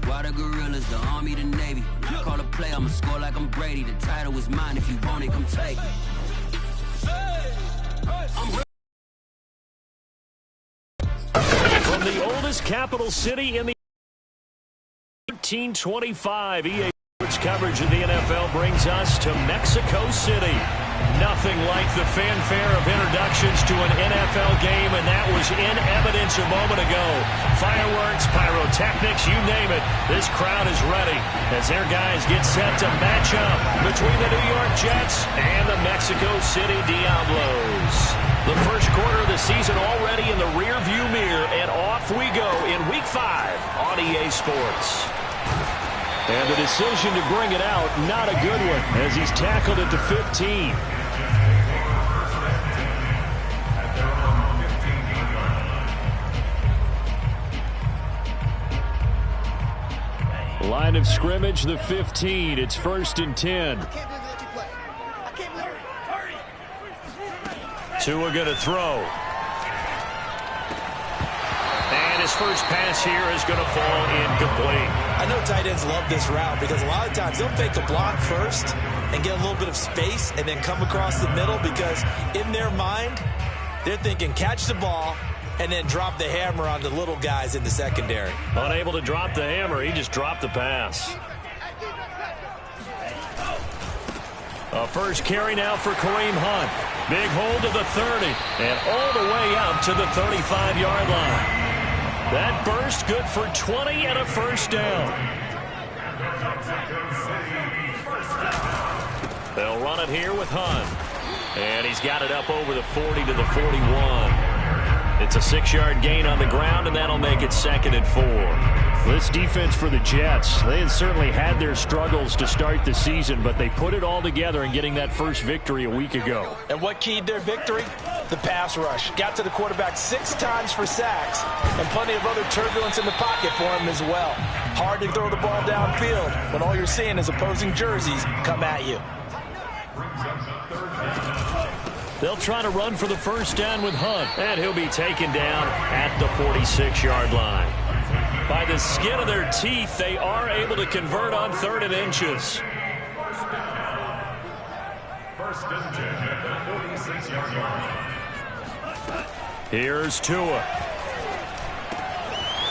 Why the gorillas, the army, the navy? When I call a play, I'ma score like I'm Brady. The title is mine. If you want it, come take it. From the oldest capital city in the 1925, EA Sports coverage of the NFL brings us to Mexico City. Nothing like the fanfare of introductions to an NFL game, and that was in evidence a moment ago. Fireworks, pyrotechnics, you name it. This crowd is ready as their guys get set to match up between the New York Jets and the Mexico City Diablos. The first quarter of the season already in the rearview mirror, and off we go in Week 5 on EA Sports. And the decision to bring it out, not a good one, as he's tackled at the 15. Line of scrimmage, the 15. It's 1st and 10. Tua going to throw. And his first pass here is going to fall incomplete. I know tight ends love this route because a lot of times they'll fake a block first and get a little bit of space and then come across the middle because in their mind, they're thinking catch the ball and then drop the hammer on the little guys in the secondary. Unable to drop the hammer, he just dropped the pass. A first carry now for Kareem Hunt. Big hold to the 30 and all the way out to the 35-yard line. That burst good for 20 and a first down. They'll run it here with Hunt. And he's got it up over the 40 to the 41. It's a 6-yard gain on the ground, and that'll make it 2nd and 4. This defense for the Jets, they had certainly had their struggles to start the season, but they put it all together in getting that first victory a week ago. And what keyed their victory? The pass rush. Got to the quarterback 6 times for sacks, and plenty of other turbulence in the pocket for him as well. Hard to throw the ball downfield when all you're seeing is opposing jerseys come at you. They'll try to run for the first down with Hunt, and he'll be taken down at the 46-yard line. By the skin of their teeth, they are able to convert on 3rd and inches. First and 10 at the 46-yard line. Here's Tua.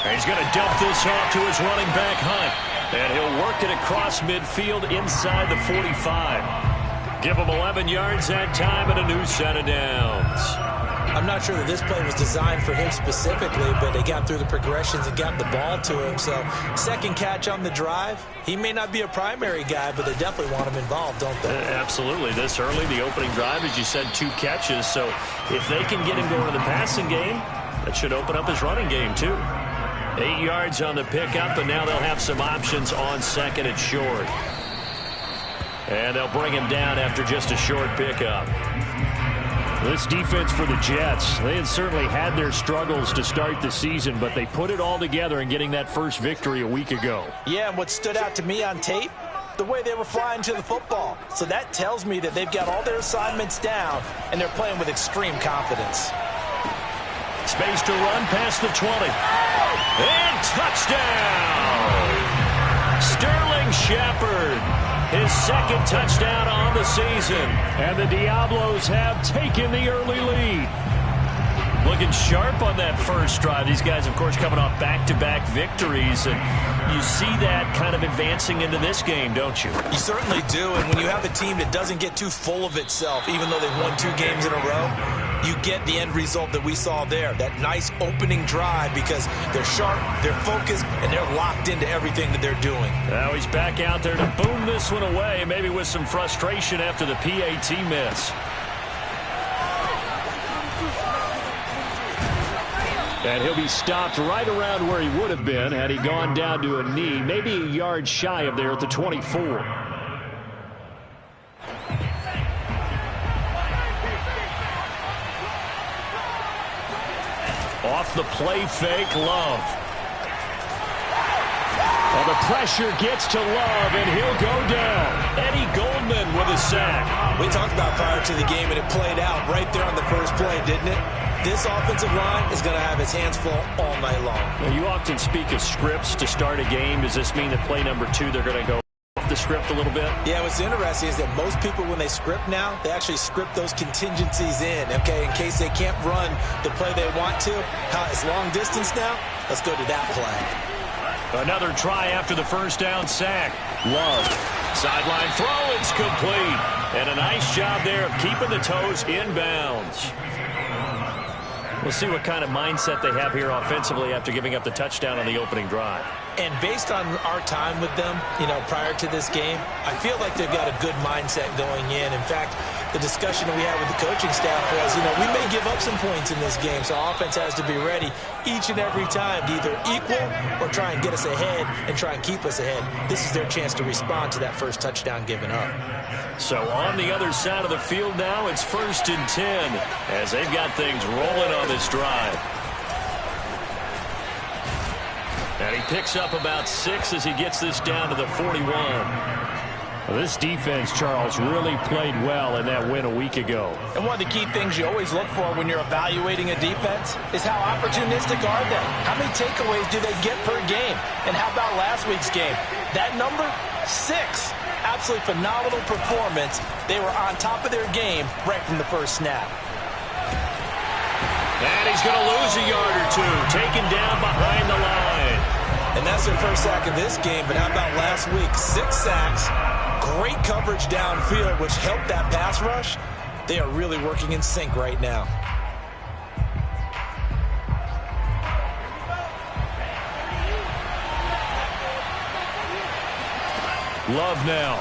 He's going to dump this off to his running back, Hunt, and he'll work it across midfield inside the 45. Give him 11 yards that time and a new set of downs. I'm not sure that this play was designed for him specifically, but they got through the progressions and got the ball to him. So, second catch on the drive. He may not be a primary guy, but they definitely want him involved, don't they? Absolutely. This early, the opening drive, as you said, 2 catches. So, if they can get him going in the passing game, that should open up his running game, too. 8 yards on the pickup, and now they'll have some options on 2nd and short. And they'll bring him down after just a short pickup. This defense for the Jets, they had certainly had their struggles to start the season, but they put it all together in getting that first victory a week ago. Yeah, and what stood out to me on tape, the way they were flying to the football. So that tells me that they've got all their assignments down, and they're playing with extreme confidence. Space to run past the 20. And touchdown! Sterling Shepard. His 2nd touchdown on the season. And the Diablos have taken the early lead. Looking sharp on that first drive. These guys, of course, coming off back-to-back victories. And you see that kind of advancing into this game, don't you? You certainly do. And when you have a team that doesn't get too full of itself, even though they've won 2 games in a row, you get the end result that we saw there. That nice opening drive because they're sharp, they're focused, and they're locked into everything that they're doing. Now he's back out there to boom this one away, maybe with some frustration after the PAT miss. And he'll be stopped right around where he would have been had he gone down to a knee, maybe a yard shy of there at the 24. Off the play fake, Love. Well, the pressure gets to Love, and he'll go down. Eddie Goldman with a sack. We talked about prior to the game, and it played out right there on the first play, didn't it? This offensive line is going to have its hands full all night long. Now, you often speak of scripts to start a game. Does this mean that play number 2, they're going to go off the script a little bit? Yeah, what's interesting is that most people, when they script now, they actually script those contingencies in, okay, in case they can't run the play they want to. It's long distance now. Let's go to that play. Another try after the first down sack. Love. Sideline throw. It's complete. And a nice job there of keeping the toes inbounds. We'll see what kind of mindset they have here offensively after giving up the touchdown on the opening drive. And based on our time with them, prior to this game, I feel like they've got a good mindset going in. In fact, the discussion that we had with the coaching staff was, we may give up some points in this game, so offense has to be ready each and every time to either equal or try and get us ahead and try and keep us ahead. This is their chance to respond to that first touchdown given up. So on the other side of the field now, it's 1st and 10 as they've got things rolling on this drive. And he picks up about 6 as he gets this down to the 41. Well, this defense, Charles, really played well in that win a week ago. And one of the key things you always look for when you're evaluating a defense is how opportunistic are they? How many takeaways do they get per game? And how about last week's game? That number, 6. Absolutely phenomenal performance. They were on top of their game right from the first snap. And he's going to lose a yard or 2, taken down behind the line. And that's their first sack of this game, but how about last week? 6 sacks, great coverage downfield, which helped that pass rush. They are really working in sync right now. Love now.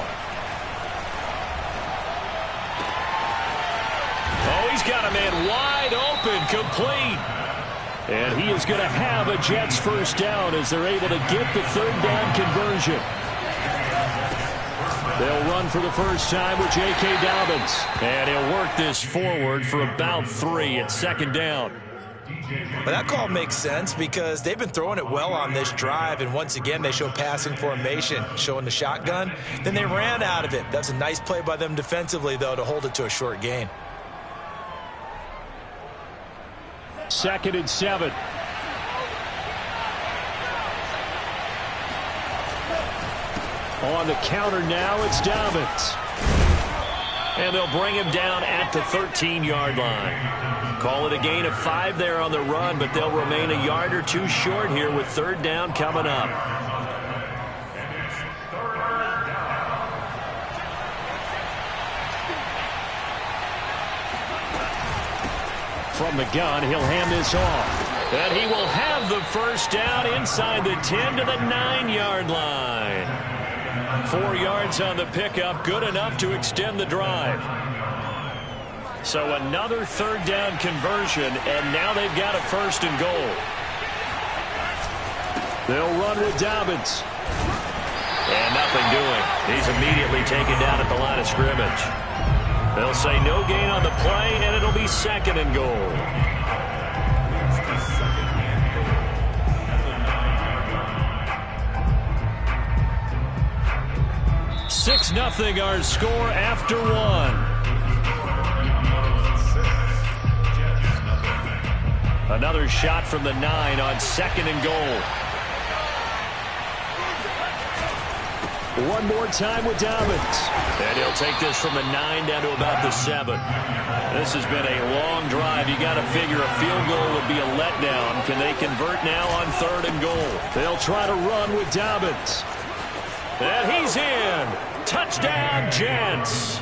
Oh, he's got a man wide open, complete. And he is going to have a Jets first down as they're able to get the 3rd down conversion. They'll run for the first time with J.K. Dobbins. And he'll work this forward for about 3 at 2nd down. But that call makes sense because they've been throwing it well on this drive, and once again they show passing formation, showing the shotgun. Then they ran out of it. That's a nice play by them defensively, though, to hold it to a short gain. 2nd and 7. On the counter now, it's Dobbins. And they'll bring him down at the 13-yard line. Call it a gain of 5 there on the run, but they'll remain a yard or 2 short here with 3rd down coming up. From the gun, he'll hand this off. And he will have the first down inside the 10 to the 9-yard line. 4 yards on the pickup, good enough to extend the drive. So another 3rd down conversion, and now they've got a 1st and goal. They'll run with Dobbins. And nothing doing. He's immediately taken down at the line of scrimmage. They'll say no gain on the play, and it'll be 2nd and goal. Six 0 our score after 1. Another shot from the 9 on 2nd and goal. One more time with Dobbins. And he'll take this from the 9 down to about the 7. This has been a long drive. You got to figure a field goal would be a letdown. Can they convert now on 3rd and goal? They'll try to run with Dobbins. And he's in. Touchdown, Jets.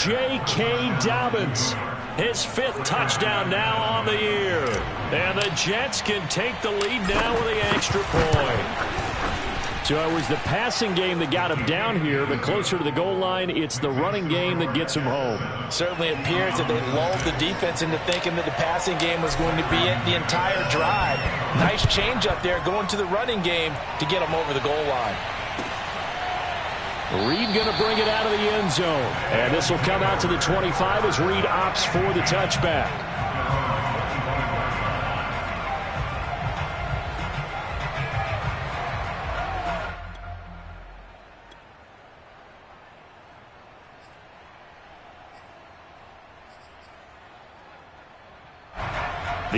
J.K. Dobbins. His 5th touchdown now on the year. And the Jets can take the lead now with the extra point. So it was the passing game that got him down here, but closer to the goal line, it's the running game that gets him home. Certainly appears that they lulled the defense into thinking that the passing game was going to be it the entire drive. Nice change up there going to the running game to get them over the goal line. Reed going to bring it out of the end zone. And this will come out to the 25 as Reed opts for the touchback.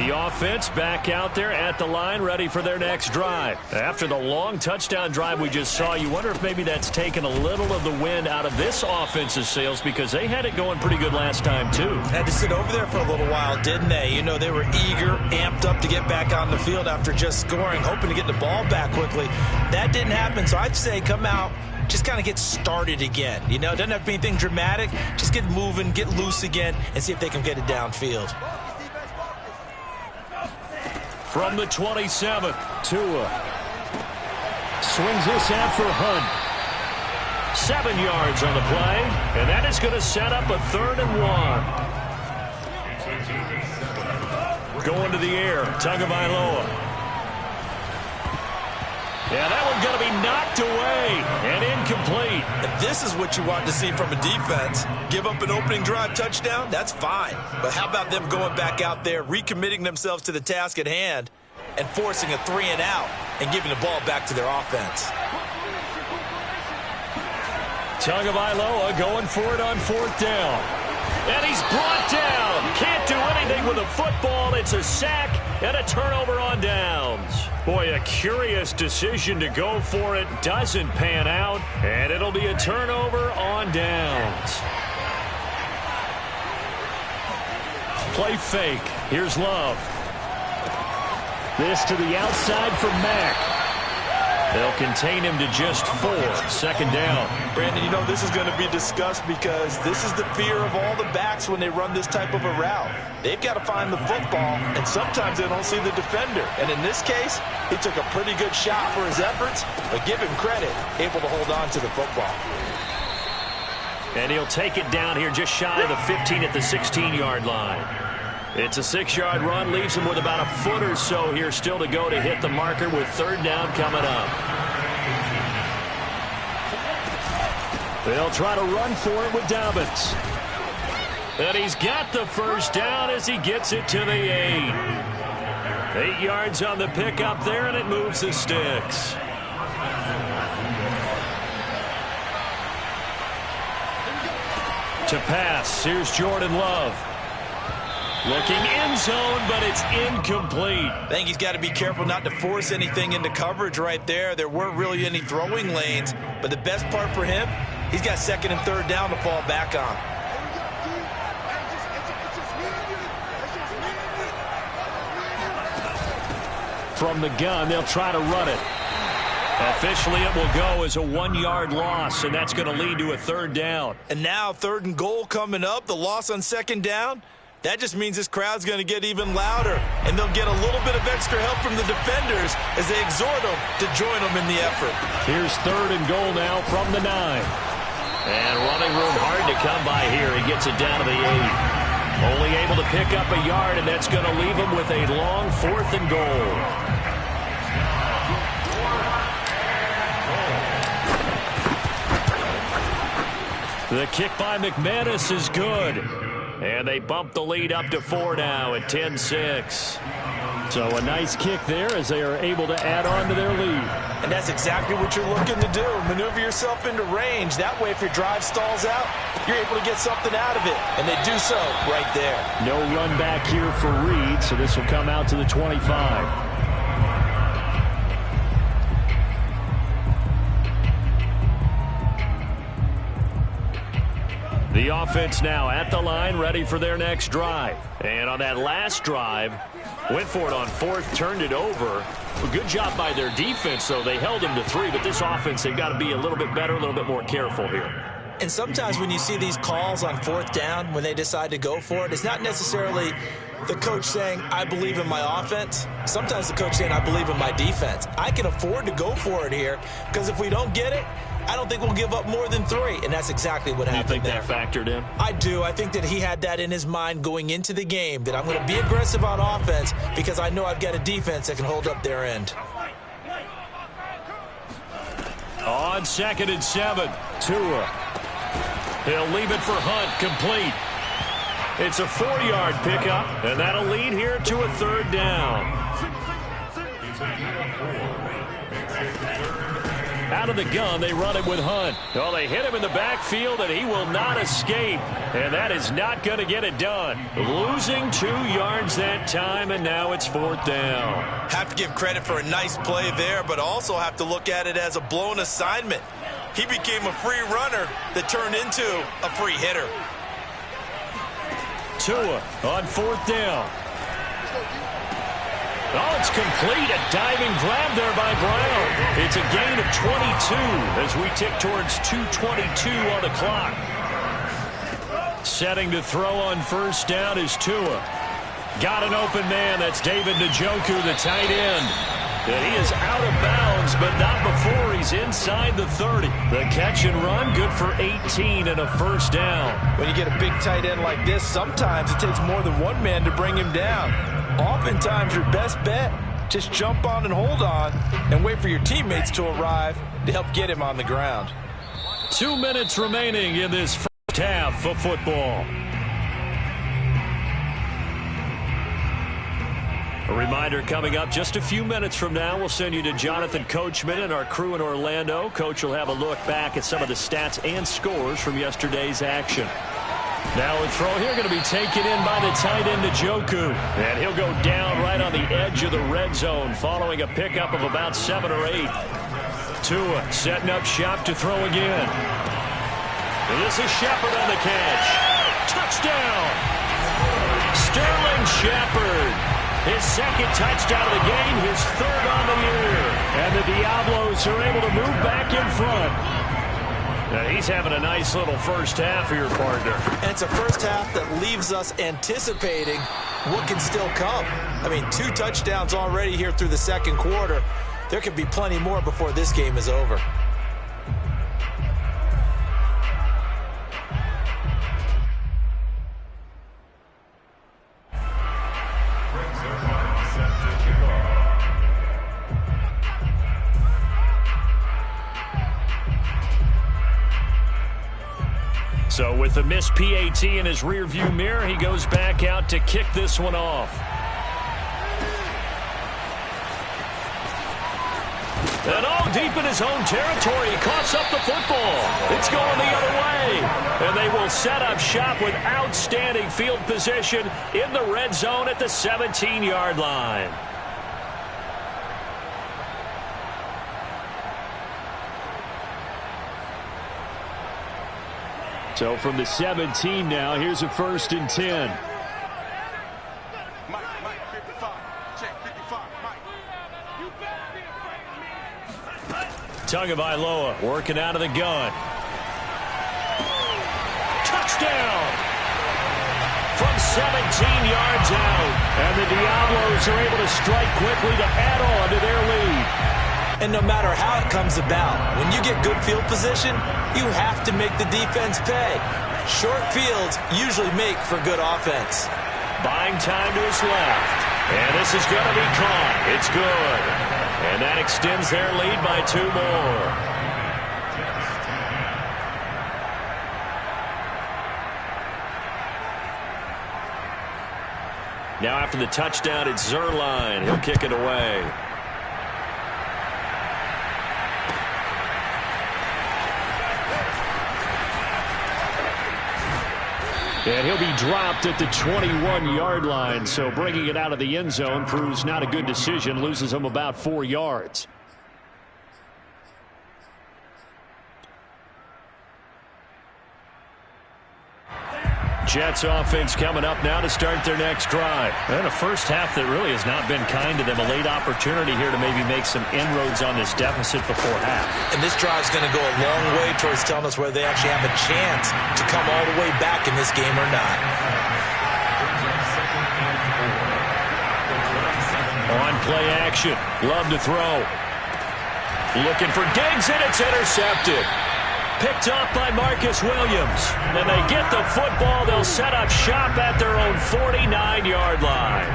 The offense back out there at the line, ready for their next drive. After the long touchdown drive we just saw, you wonder if maybe that's taken a little of the wind out of this offense's sails, because they had it going pretty good last time too. Had to sit over there for a little while, didn't they? You know, they were eager, amped up to get back on the field after just scoring, hoping to get the ball back quickly. That didn't happen, so I'd say come out, just kind of get started again. You know, it doesn't have to be anything dramatic. Just get moving, get loose again, and see if they can get it downfield. From the 27, Tua swings this out for Hunt. 7 yards on the play, and that is going to set up a 3rd and 1. Going to the air, Tagovailoa. Yeah, that one's going to be knocked away and incomplete. If this is what you want to see from a defense, give up an opening drive touchdown, that's fine. But how about them going back out there, recommitting themselves to the task at hand, and forcing a 3-and-out and giving the ball back to their offense? Tagovailoa going for it on 4th down. And he's brought down. Can't do anything with a football. It's a sack and a turnover on downs. Boy, a curious decision to go for it. Doesn't pan out. And it'll be a turnover on downs. Play fake. Here's Love. This to the outside for Mack. They'll contain him to just 4. 2nd down. Brandon, you know this is going to be discussed because this is the fear of all the backs when they run this type of a route. They've got to find the football, and sometimes they don't see the defender. And in this case, he took a pretty good shot for his efforts, but give him credit, able to hold on to the football. And he'll take it down here just shy of the 15 at the 16-yard line. It's a 6-yard run, leaves him with about a foot or so here still to go to hit the marker with 3rd down coming up. They'll try to run for it with Dobbins. And he's got the 1st down as he gets it to the 8. 8 yards on the pickup there, and it moves the sticks. To pass, here's Jordan Love. Looking end zone, but it's incomplete. I think he's got to be careful not to force anything into coverage right there. There weren't really any throwing lanes, but the best part for him, he's got 2nd and 3rd down to fall back on. From the gun, they'll try to run it. Officially, it will go as a 1-yard loss, and that's going to lead to a 3rd down. And now 3rd and goal coming up, the loss on 2nd down. That just means this crowd's going to get even louder, and they'll get a little bit of extra help from the defenders as they exhort them to join them in the effort. Here's 3rd and goal now from the 9. And running room hard to come by here. He gets it down to the 8. Only able to pick up a yard, and that's going to leave him with a long 4th and goal. The kick by McManus is good. And they bump the lead up to 4 now at 10-6. So a nice kick there as they are able to add on to their lead. And that's exactly what you're looking to do. Maneuver yourself into range. That way, if your drive stalls out, you're able to get something out of it. And they do so right there. No run back here for Reed, so this will come out to the 25. The offense now at the line, ready for their next drive. And on that last drive, went for it on 4th, turned it over. A good job by their defense, though. They held them to 3, but this offense, they've got to be a little bit better, a little bit more careful here. And sometimes when you see these calls on 4th down, when they decide to go for it, it's not necessarily the coach saying, I believe in my offense. Sometimes the coach saying, I believe in my defense. I can afford to go for it here because if we don't get it, I don't think we'll give up more than 3, and that's exactly what happened. You think that factored in? I do. I think that he had that in his mind going into the game, that I'm going to be aggressive on offense because I know I've got a defense that can hold up their end. On 2nd and 7, Tua. He'll leave it for Hunt, complete. It's a 4-yard pickup, and that'll lead here to a 3rd down. Out of the gun, they run it with Hunt. Well, they hit him in the backfield, and he will not escape. And that is not going to get it done. Losing 2 yards that time, and now it's 4th down. Have to give credit for a nice play there, but also have to look at it as a blown assignment. He became a free runner that turned into a free hitter. Tua on 4th down. Oh, it's complete. A diving grab there by Brown. It's a gain of 22 as we tick towards 2:22 on the clock. Setting to throw on 1st down is Tua. Got an open man. That's David Njoku, the tight end. And he is out of bounds, but not before he's inside the 30. The catch and run, good for 18 and a 1st down. When you get a big tight end like this, sometimes it takes more than one man to bring him down. Oftentimes, your best bet, just jump on and hold on and wait for your teammates to arrive to help get him on the ground. 2 minutes remaining in this first half of football. A reminder coming up just a few minutes from now, we'll send you to Jonathan Coachman and our crew in Orlando. Coach will have a look back at some of the stats and scores from yesterday's action. Now a throw here going to be taken in by the tight end Njoku. And he'll go down right on the edge of the red zone following a pickup of about 7 or 8. Tua setting up shop to throw again. And this is Shepard on the catch. Touchdown! Sterling Shepard. His 2nd touchdown of the game, his 3rd on the year. And the Diablos are able to move back in front. Now he's having a nice little first half here, partner. And it's a first half that leaves us anticipating what can still come. I mean, 2 touchdowns already here through the 2nd quarter. There could be plenty more before this game is over. So with the missed PAT in his rearview mirror, he goes back out to kick this one off. And all deep in his own territory, he coughs up the football. It's going the other way. And they will set up shop with outstanding field position in the red zone at the 17-yard line. So from the 17 now, here's a 1st and 10. Tagovailoa working out of the gun. Touchdown! From 17 yards out. And the Diablos are able to strike quickly to add on to their lead. And no matter how it comes about, when you get good field position, you have to make the defense pay. Short fields usually make for good offense. Buying time to his left. And this is going to be caught. It's good. And that extends their lead by 2 more. Now after the touchdown, it's Zuerlein. He'll kick it away. And he'll be dropped at the 21-yard line, so bringing it out of the end zone proves not a good decision, loses him about 4 yards. Jets offense coming up now to start their next drive. And a first half that really has not been kind to them. A late opportunity here to maybe make some inroads on this deficit before half. And this drive is going to go a long way towards telling us whether they actually have a chance to come all the way back in this game or not. On play action. Love to throw. Looking for Diggs, and it's intercepted. Picked off by Marcus Williams. And they get the football. They'll set up shop at their own 49-yard line.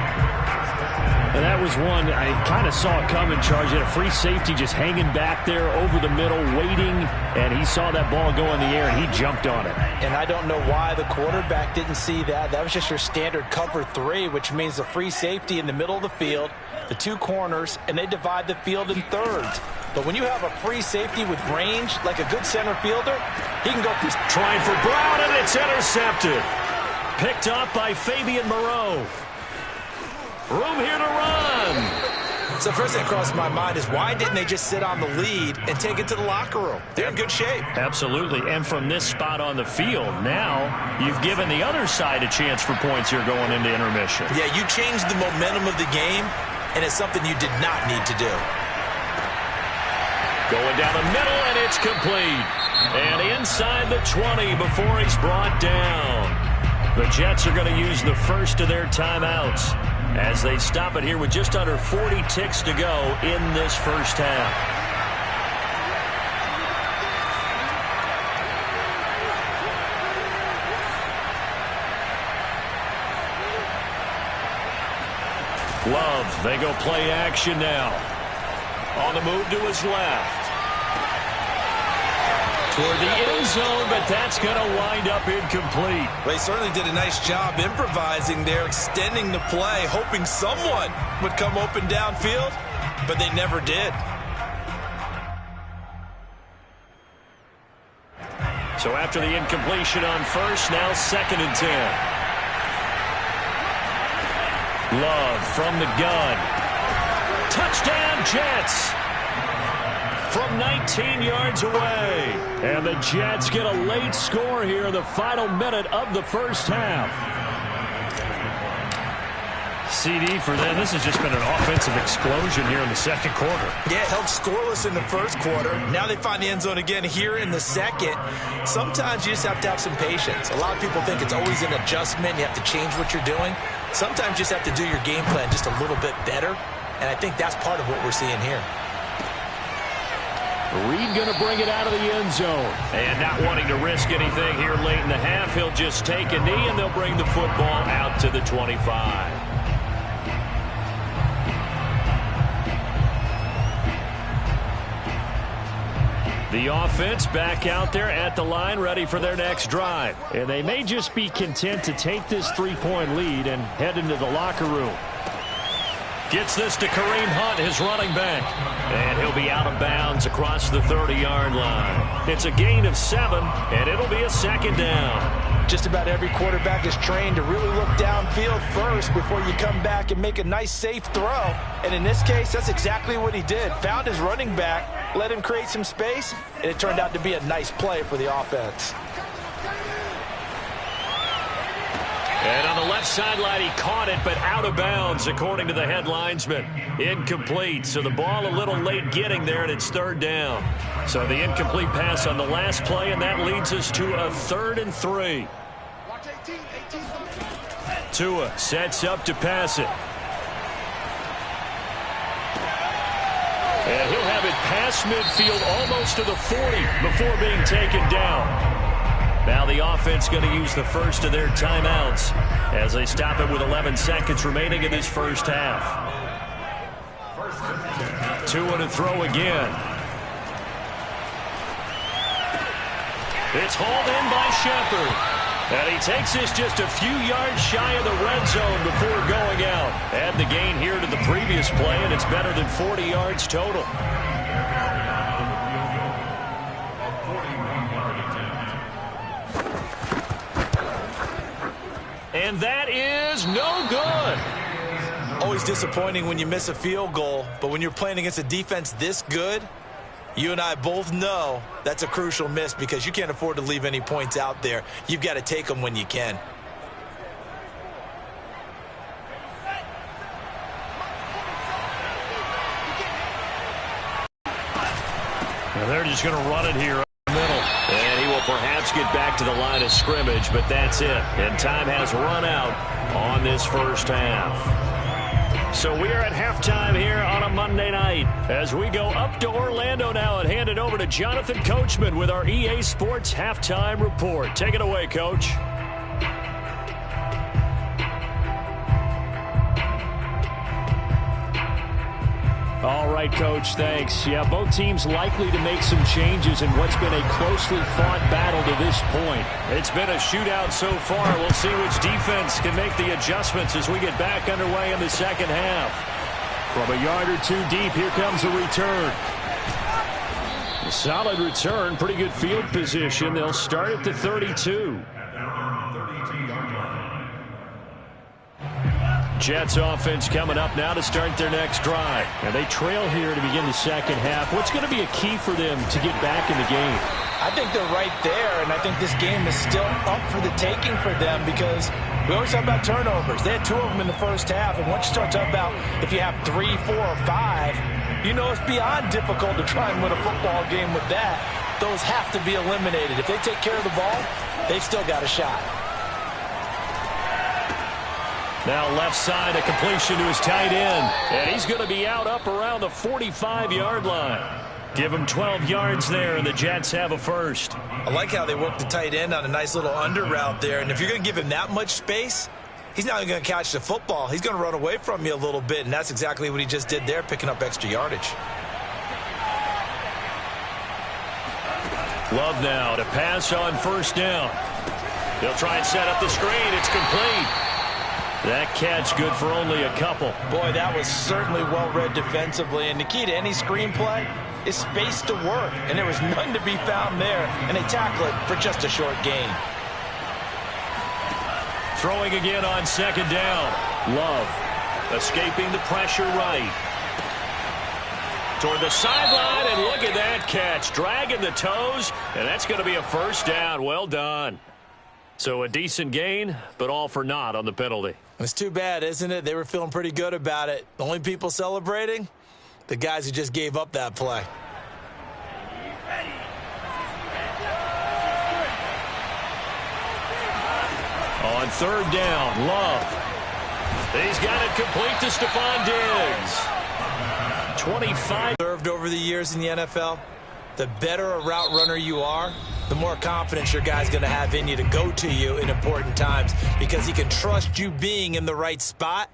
And that was one I kind of saw it coming, Charge. He had a free safety just hanging back there over the middle, waiting. And he saw that ball go in the air, and he jumped on it. And I don't know why the quarterback didn't see that. That was just your standard cover 3, which means the free safety in the middle of the field, the 2 corners, and they divide the field in thirds. But when you have a free safety with range, like a good center fielder, he can go from... Trying for Brown, and it's intercepted. Picked off by Fabian Moreau. Room here to run. So first thing that crossed my mind is why didn't they just sit on the lead and take it to the locker room? They're in good shape. Absolutely. And from this spot on the field, now you've given the other side a chance for points here going into intermission. Yeah, you changed the momentum of the game, and it's something you did not need to do. Going down the middle, and it's complete. And inside the 20 before he's brought down. The Jets are going to use the first of their timeouts as they stop it here with just under 40 ticks to go in this first half. Love, they go play action now. On the move to his left. Toward the end zone, but that's going to wind up incomplete. Well, he certainly did a nice job improvising there, extending the play, hoping someone would come open downfield, but they never did. So after the incompletion on first, now 2nd and 10. Love from the gun. Touchdown, Jets! From 19 yards away. And the Jets get a late score here in the final minute of the first half. CD for them. This has just been an offensive explosion here in the second quarter. Yeah, held scoreless in the first quarter. Now they find the end zone again here in the second. Sometimes you just have to have some patience. A lot of people think it's always an adjustment. You have to change what you're doing. Sometimes you just have to do your game plan just a little bit better. And I think that's part of what we're seeing here. Reed going to bring it out of the end zone. And not wanting to risk anything here late in the half, he'll just take a knee, and they'll bring the football out to the 25. The offense back out there at the line, ready for their next drive. And they may just be content to take this 3-point lead and head into the locker room. Gets this to Kareem Hunt, his running back. And he'll be out of bounds across the 30-yard line. It's a gain of 7, and it'll be a 2nd down. Just about every quarterback is trained to really look downfield first before you come back and make a nice, safe throw. And in this case, that's exactly what he did. Found his running back, let him create some space, and it turned out to be a nice play for the offense. And on the left sideline, he caught it, but out of bounds, according to the head linesman. Incomplete, so the ball a little late getting there, and it's 3rd down. So the incomplete pass on the last play, and that leads us to a 3rd and 3. Tua sets up to pass it. And he'll have it past midfield, almost to the 40, before being taken down. Now the offense going to use the first of their timeouts as they stop it with 11 seconds remaining in this first half. Tua to throw again. It's hauled in by Shepard. And he takes this just a few yards shy of the red zone before going out. Add the gain here to the previous play, and it's better than 40 yards total. And that is no good. Always disappointing when you miss a field goal, but when you're playing against a defense this good, you and I both know that's a crucial miss because you can't afford to leave any points out there. You've got to take them when you can. Now they're just going to run it here. And he will perhaps get back to the line of scrimmage, but that's it. And time has run out on this first half. So we are at halftime here on a Monday night as we go up to Orlando now and hand it over to Jonathan Coachman with our EA Sports Halftime Report. Take it away, Coach. All right, Coach, thanks. Yeah, both teams likely to make some changes in what's been a closely fought battle to this point. It's been a shootout so far. We'll see which defense can make the adjustments as we get back underway in the second half. From a yard or two deep, here comes a return. Solid return, pretty good field position. They'll start at the 32. Jets offense coming up now to start their next drive. And they trail here to begin the second half. What's going to be a key for them to get back in the game? I think they're right there, and I think this game is still up for the taking for them because we always talk about turnovers. They had 2 of them in the first half, and once you start talking about if you have 3, 4, or 5, you know it's beyond difficult to try and win a football game with that. Those have to be eliminated. If they take care of the ball, they've still got a shot. Now left side, a completion to his tight end. And he's going to be out up around the 45-yard line. Give him 12 yards there, and the Jets have a first. I like how they work the tight end on a nice little under route there. And if you're going to give him that much space, he's not going to catch the football. He's going to run away from you a little bit, and that's exactly what he just did there, picking up extra yardage. Love now to pass on first down. They'll try and set up the screen. It's complete. That catch good for only a couple. Boy, that was certainly well-read defensively. And the key to any screenplay is space to work. And there was none to be found there. And they tackle it for just a short gain. Throwing again on second down. Love escaping the pressure right. Toward the sideline, and look at that catch. Dragging the toes, and that's going to be a first down. Well done. So a decent gain, but all for naught on the penalty. It's too bad, isn't it? They were feeling pretty good about it. The only people celebrating? The guys who just gave up that play. On third down, Love. He's got it complete to Stephon Diggs. 25. Served over the years in the NFL, the better a route runner you are, the more confidence your guy's going to have in you to go to you in important times because he can trust you being in the right spot,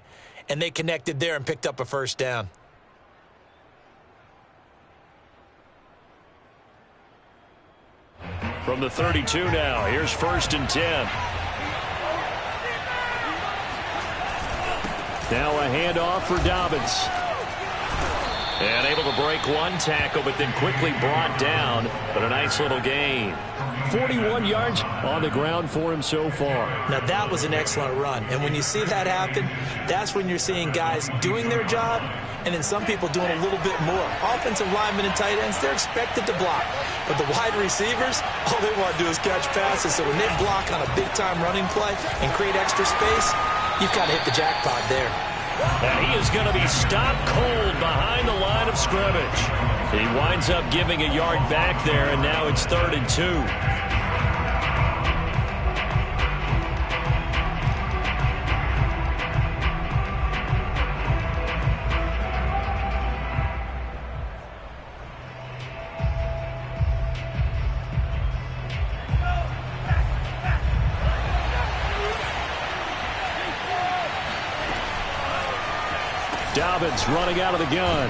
and they connected there and picked up a first down. From the 32 now, here's 1st and 10. Now a handoff for Dobbins. And able to break one tackle, but then quickly brought down. But a nice little gain. 41 yards on the ground for him so far. Now that was an excellent run. And when you see that happen, that's when you're seeing guys doing their job and then some people doing a little bit more. Offensive linemen and tight ends, they're expected to block. But the wide receivers, all they want to do is catch passes. So when they block on a big-time running play and create extra space, you've got to hit the jackpot there. And he is going to be stopped cold behind the line of scrimmage. He winds up giving a yard back there, and now it's 3rd and 2. Dobbins running out of the gun.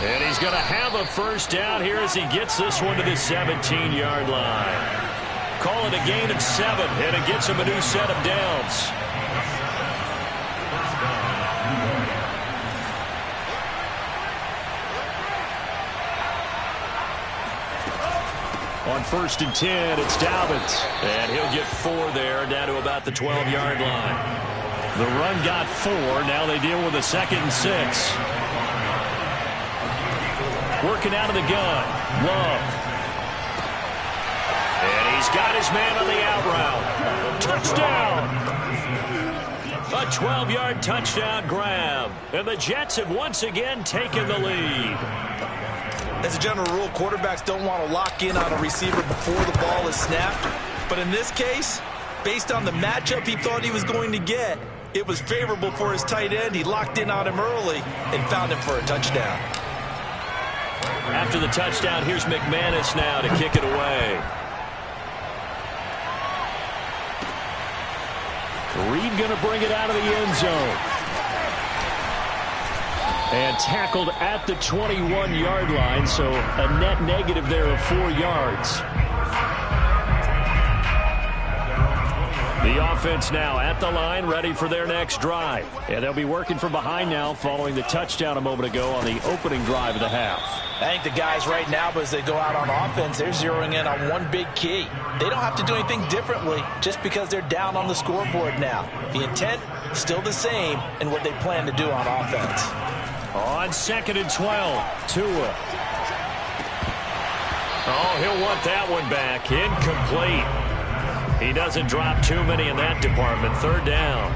And he's going to have a first down here as he gets this one to the 17-yard line. Call it a gain of 7, and it gets him a new set of downs. On 1st and 10, it's Dobbins. And he'll get 4 there, down to about the 12-yard line. The run got 4. Now they deal with a 2nd and 6. Working out of the gun. Love. And he's got his man on the out route. Touchdown. A 12-yard touchdown grab. And the Jets have once again taken the lead. As a general rule, quarterbacks don't want to lock in on a receiver before the ball is snapped. But in this case, based on the matchup he thought he was going to get, it was favorable for his tight end. He locked in on him early and found him for a touchdown. After the touchdown, here's McManus now to kick it away. Reed going to bring it out of the end zone. And tackled at the 21-yard line, so a net negative there of 4 yards. The offense now at the line, ready for their next drive. And they'll be working from behind now following the touchdown a moment ago on the opening drive of the half. I think the guys right now, as they go out on offense, they're zeroing in on one big key. They don't have to do anything differently just because they're down on the scoreboard now. The intent, still the same in what they plan to do on offense. On 2nd and 12, Tua. Oh, he'll want that one back. Incomplete. He doesn't drop too many in that department. 3rd down.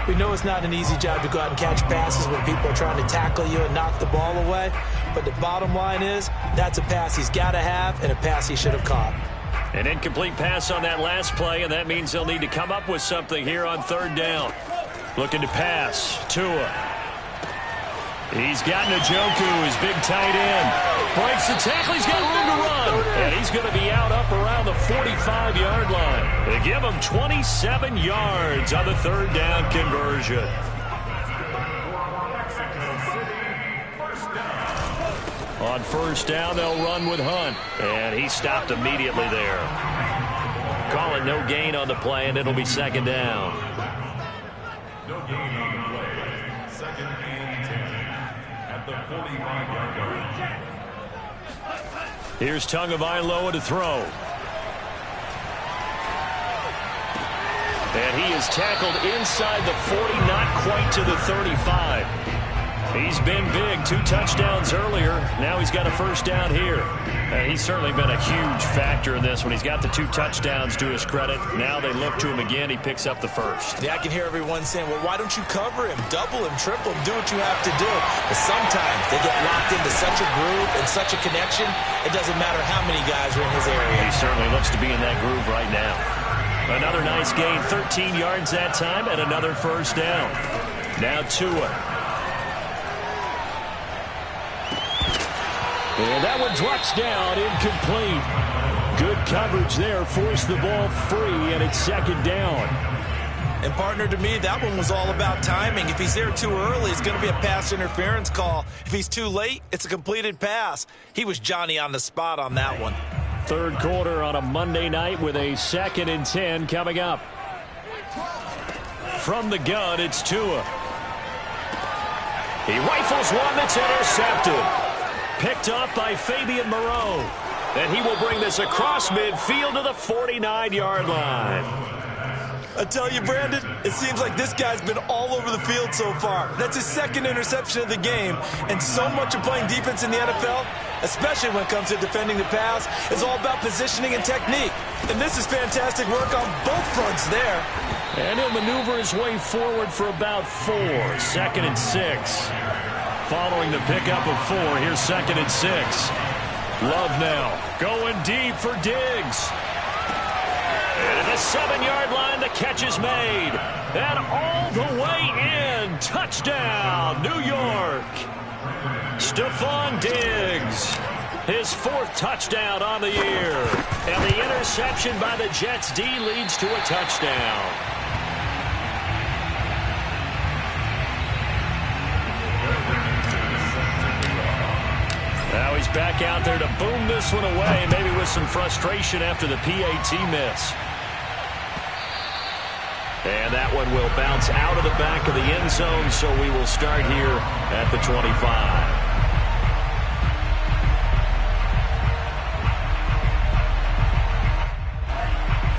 We know it's not an easy job to go out and catch passes when people are trying to tackle you and knock the ball away. But the bottom line is, that's a pass he's got to have and a pass he should have caught. An incomplete pass on that last play, and that means they'll need to come up with something here on 3rd down. Looking to pass. Tua. He's got Njoku, his big tight end. Breaks the tackle. He's got room to run. And he's going to be out up around the 45-yard line. They give him 27 yards on the 3rd down conversion. On 1st down, they'll run with Hunt. And he stopped immediately there. Calling no gain on the play, and it'll be 2nd down. No gain on the play. 2nd and 10 at the 45-yard line. Here's Tagovailoa to throw. And he is tackled inside the 40, not quite to the 35. He's been big, 2 touchdowns earlier. Now he's got a 1st down here. And he's certainly been a huge factor in this when he's got the 2 touchdowns to his credit. Now they look to him again. He picks up the 1st. Yeah, I can hear everyone saying, well, why don't you cover him, double him, triple him, do what you have to do. But sometimes they get locked into such a groove and such a connection, it doesn't matter how many guys are in his area. He certainly looks to be in that groove right now. Another nice gain, 13 yards that time, and another 1st down. Now Tua. And that one drops down, incomplete. Good coverage there, forced the ball free, and it's 2nd down. And partner, to me, that one was all about timing. If he's there too early, it's going to be a pass interference call. If he's too late, it's a completed pass. He was Johnny on the spot on that one. 3rd quarter on a Monday night with a 2nd and 10 coming up. From the gun, it's Tua. He rifles one that's intercepted. Picked up by Fabian Moreau. And he will bring this across midfield to the 49-yard line. I tell you, Brandon, it seems like this guy's been all over the field so far. That's his 2nd interception of the game. And so much of playing defense in the NFL, especially when it comes to defending the pass, is all about positioning and technique. And this is fantastic work on both fronts there. And he'll maneuver his way forward for about 4. 2nd and 6. Following the pickup of 4, here's 2nd and 6. Love now going deep for Diggs. And at the 7-yard line, the catch is made. And all the way in. Touchdown, New York. Stephon Diggs. His 4th touchdown on the year. And the interception by the Jets D leads to a touchdown. Now he's back out there to boom this one away, maybe with some frustration after the PAT miss. And that one will bounce out of the back of the end zone, so we will start here at the 25.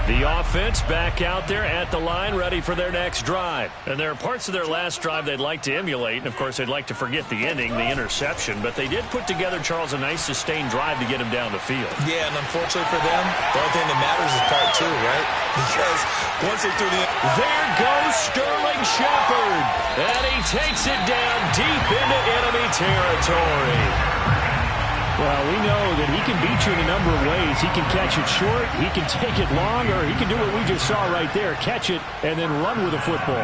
The offense back out there at the line, ready for their next drive. And there are parts of their last drive they'd like to emulate. And, of course, they'd like to forget the ending, the interception. But they did put together, Charles, a nice sustained drive to get him down the field. Yeah, and unfortunately for them, the only thing that matters is part 2, right? Because once they threw the... There goes Sterling Shepard. And he takes it down deep into enemy territory. Well, we know that he can beat you in a number of ways. He can catch it short, he can take it long, or he can do what we just saw right there, catch it and then run with the football.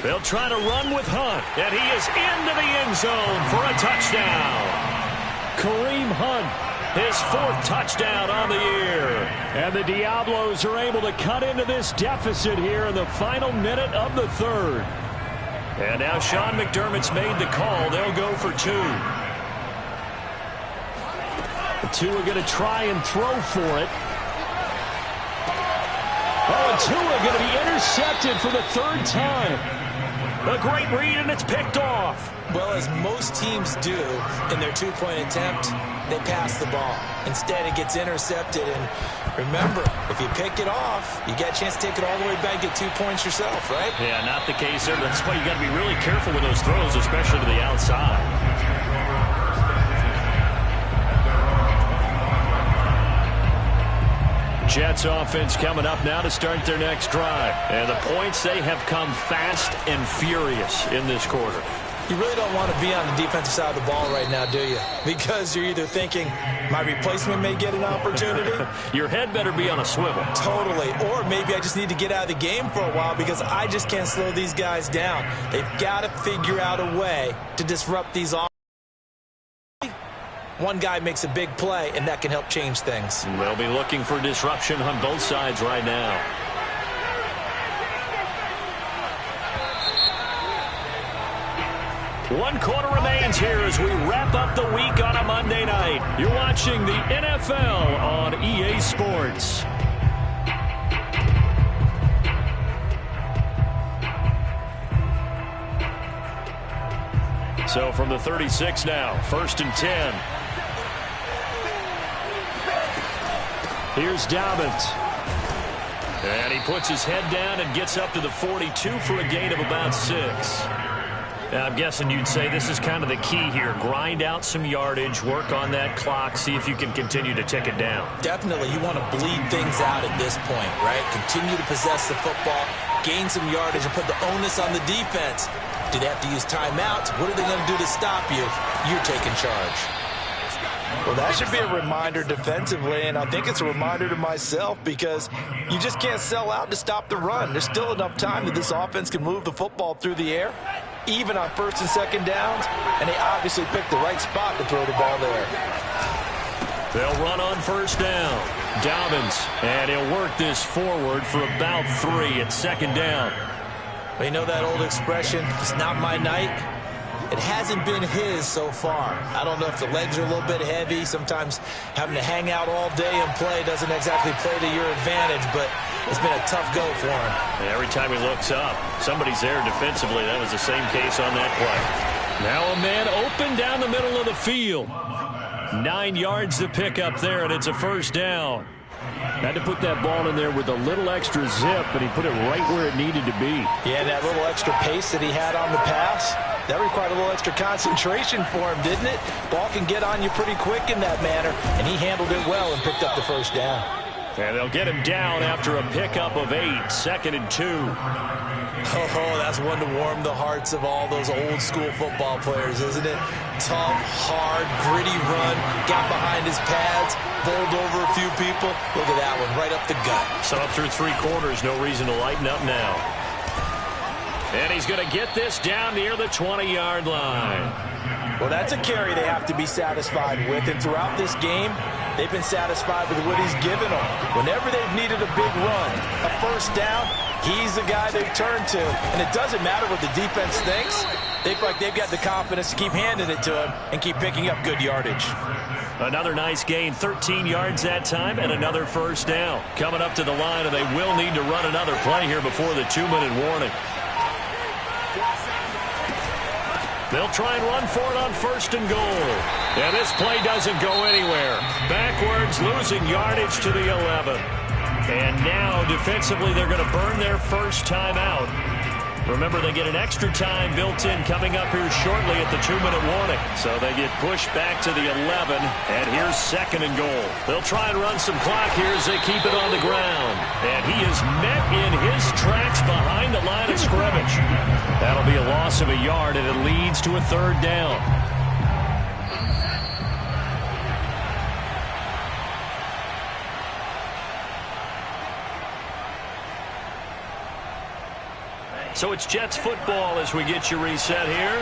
They'll try to run with Hunt, and he is into the end zone for a touchdown. Kareem Hunt, his 4th touchdown on the year. And the Diablos are able to cut into this deficit here in the final minute of the 3rd. And now Sean McDermott's made the call. They'll go for 2. Tua going to try and throw for it. Oh, and Tua going to be intercepted for the third time. A great read, and it's picked off. Well, as most teams do in their two-point attempt, they pass the ball. Instead, it gets intercepted. And remember, if you pick it off, you get a chance to take it all the way back, get 2 points yourself, right? Yeah, not the case there. That's why you got to be really careful with those throws, especially to the outside. Jets offense coming up now to start their next drive. And the points, they have come fast and furious in this quarter. You really don't want to be on the defensive side of the ball right now, do you? Because you're either thinking, my replacement may get an opportunity. Your head better be on a swivel. Totally. Or maybe I just need to get out of the game for a while because I just can't slow these guys down. They've got to figure out a way to disrupt these offenses. One guy makes a big play, and that can help change things. They'll be looking for disruption on both sides right now. One quarter remains here as we wrap up the week on a Monday night. You're watching the NFL on EA Sports. So from the 36 now, 1st and 10. Here's Diablos. And he puts his head down and gets up to the 42 for a gain of about 6. Now, I'm guessing you'd say this is kind of the key here. Grind out some yardage, work on that clock, see if you can continue to tick it down. Definitely. You want to bleed things out at this point, right? Continue to possess the football, gain some yardage, and put the onus on the defense. Do they have to use timeouts? What are they going to do to stop you? You're taking charge. Well, that should be a reminder defensively, and I think it's a reminder to myself because you just can't sell out to stop the run. There's still enough time that this offense can move the football through the air, even on 1st and 2nd downs, and they obviously picked the right spot to throw the ball there. They'll run on 1st down. Dobbins, and he'll work this forward for about 3 at 2nd down. Well, you know that old expression, it's not my night? It hasn't been his so far. I don't know if the legs are a little bit heavy. Sometimes having to hang out all day and play doesn't exactly play to your advantage, but it's been a tough go for him. And every time he looks up, somebody's there defensively. That was the same case on that play. Now a man open down the middle of the field. 9 yards to pick up there, and it's a 1st down. Had to put that ball in there with a little extra zip, but he put it right where it needed to be. Yeah, and that little extra pace that he had on the pass, that required a little extra concentration for him, didn't it? Ball can get on you pretty quick in that manner, and he handled it well and picked up the 1st down. And they'll get him down after a pickup of 8, 2nd and 2. Oh, that's one to warm the hearts of all those old school football players, isn't it? Tough, hard, gritty run, got behind his pads, bowled over a few people. Look at that one, right up the gut. So up through 3 quarters, no reason to lighten up now. And he's going to get this down near the 20-yard line. Well, that's a carry they have to be satisfied with, and throughout this game, they've been satisfied with what he's given them. Whenever they've needed a big run, a 1st down, he's the guy they've turned to. And it doesn't matter what the defense thinks. They feel like they've got the confidence to keep handing it to him and keep picking up good yardage. Another nice gain, 13 yards that time, and another 1st down. Coming up to the line, and they will need to run another play here before the 2-minute warning. They'll try and run for it on 1st and goal. And this play doesn't go anywhere. Backwards, losing yardage to the 11. And now, defensively, they're going to burn their 1st time out. Remember, they get an extra time built in coming up here shortly at the 2-minute warning. So they get pushed back to the 11, and here's 2nd and goal. They'll try and run some clock here as they keep it on the ground. And he is met in his tracks behind the line of scrimmage. That'll be a loss of a yard, and it leads to a 3rd down. So it's Jets football as we get you reset here.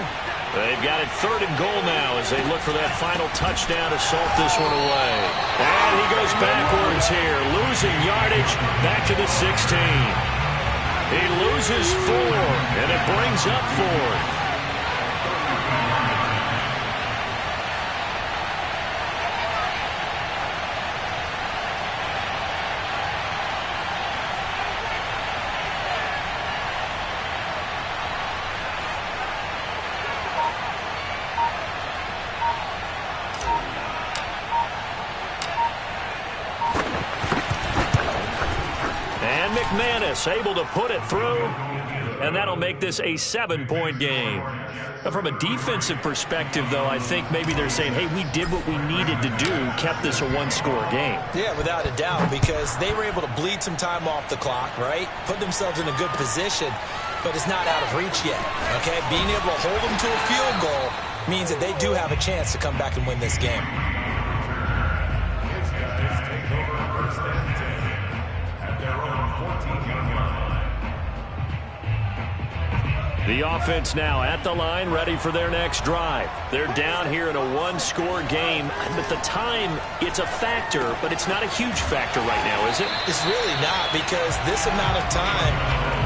They've got it 3rd and goal now as they look for that final touchdown to salt this one away. And he goes backwards here, losing yardage back to the 16. He loses 4, and it brings up 4th. McManus able to put it through, and that'll make this a 7-point game. Now, from a defensive perspective, though, I think maybe they're saying, hey, we did what we needed to do, kept this a one-score game. Yeah, without a doubt, because they were able to bleed some time off the clock, right? Put themselves in a good position, but it's not out of reach yet, okay? Being able to hold them to a field goal means that they do have a chance to come back and win this game. The offense now at the line, ready for their next drive. They're down here in a one-score game. But the time, it's a factor, but it's not a huge factor right now, is it? It's really not, because this amount of time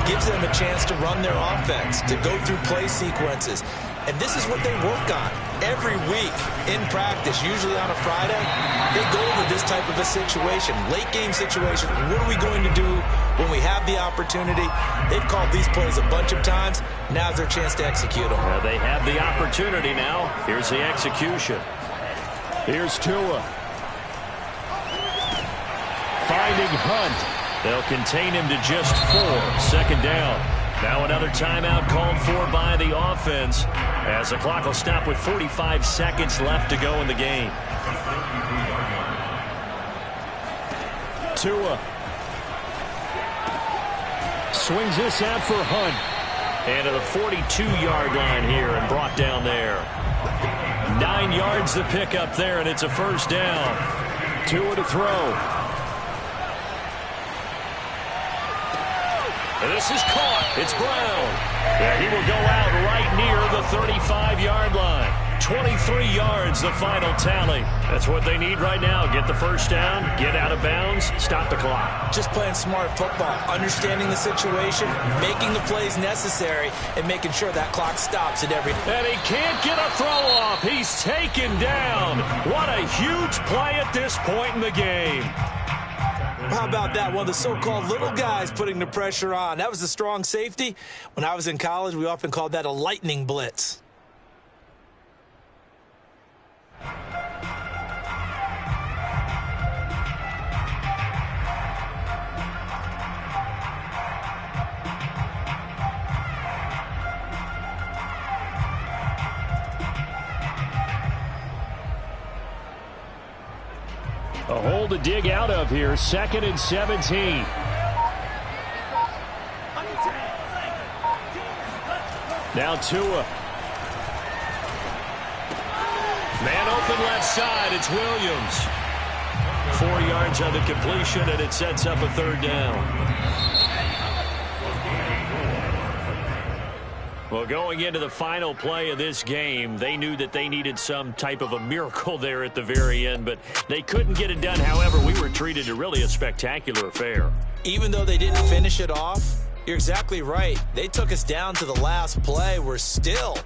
gives them a chance to run their offense, to go through play sequences. And this is what they work on every week in practice, usually on a Friday. They go over this type of a situation, late-game situation. What are we going to do when we have the opportunity? They've called these plays a bunch of times. Now's their chance to execute them. Well, they have the opportunity now. Here's the execution. Here's Tua. Finding Hunt. They'll contain him to just 4. 2nd down. Now another timeout called for by the offense, as the clock will stop with 45 seconds left to go in the game. Tua swings this out for Hunt. And to the 42-yard line here and brought down there. 9 yards to pick up there, and it's a 1st down. Tua to throw. And this is caught. It's Brown. Yeah, he will go out right near the 35-yard line. 23 yards, the final tally. That's what they need right now. Get the 1st down, get out of bounds, stop the clock. Just playing smart football, understanding the situation, making the plays necessary, and making sure that clock stops at every... And he can't get a throw off. He's taken down. What a huge play at this point in the game. How about that? One of the so-called little guys putting the pressure on. That was a strong safety. When I was in college, we often called that a lightning blitz. A hole to dig out of here. 2nd and 17. Now Tua. Man open left side. It's Williams. 4 yards on the completion, and it sets up a 3rd down. Well, going into the final play of this game, they knew that they needed some type of a miracle there at the very end, but they couldn't get it done. However, we were treated to really a spectacular affair. Even though they didn't finish it off, you're exactly right. They took us down to the last play. We're still,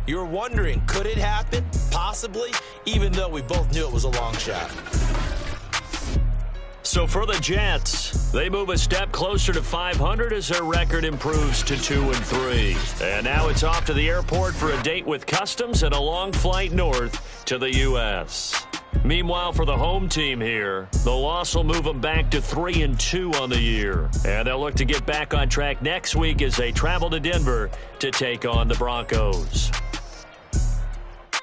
you were wondering, could it happen? Possibly, even though we both knew it was a long shot. So for the Jets, they move a step closer to 500 as their record improves to 2-3. And now it's off to the airport for a date with Customs and a long flight north to the U.S. Meanwhile, for the home team here, the loss will move them back to 3-2 on the year. And they'll look to get back on track next week as they travel to Denver to take on the Broncos.